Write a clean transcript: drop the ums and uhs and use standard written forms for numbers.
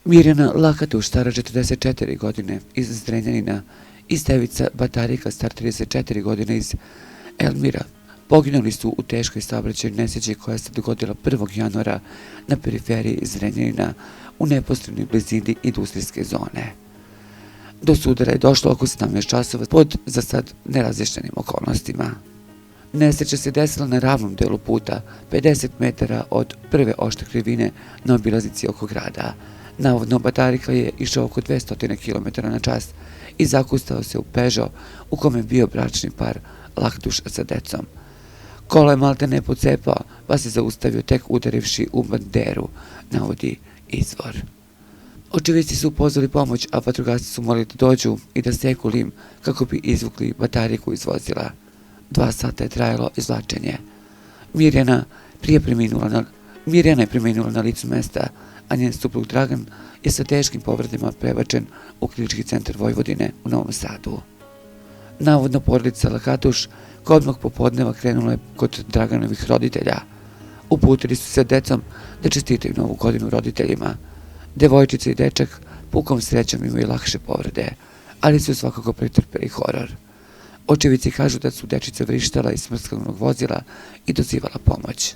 Mirjana Lakatuš, stara 44 godine, iz Zrenjanina, i Stevica Batarika, star 34 godine, iz Elmira, poginuli su u teškoj saobraćajnoj nesreći koja se dogodila 1. januara na periferiji Zrenjanina u neposrednoj blizini industrijske zone. Do sudara je došlo oko 17 časova pod za sad nerazjašnjenim okolnostima. Nesreća se desila na ravnom delu puta, 50 metara od prve oštre krivine na obilaznici oko grada. Navodno, Batarika je išao oko 200 km na čas i zakustao se u Peugeot u kome je bio bračni par Lakatuš sa decom. Kola je maltene pocepao, pa se zaustavio tek udarivši u banderu, navodi izvor. Očevidci su pozvali pomoć, a vatrogasci su morali da dođu i da seku lim kako bi izvukli Batariku iz vozila. 2 sata je trajalo izvlačenje. Mirjana je preminula na licu mesta, a njen suprug Dragan je sa teškim povredama prebačen u Klinički centar Vojvodine u Novom Sadu. Navodno, porodica Lakatuš odmah popodneva krenula je kod Draganovih roditelja. Uputili su se decom da čestitaju Novu godinu roditeljima. Devojčica i dečak pukom srećom imaju lakše povrede, ali su svakako pretrpeli horor. Očevici kažu da su dečica vrištala iz smrskanog vozila i dozivala pomoć.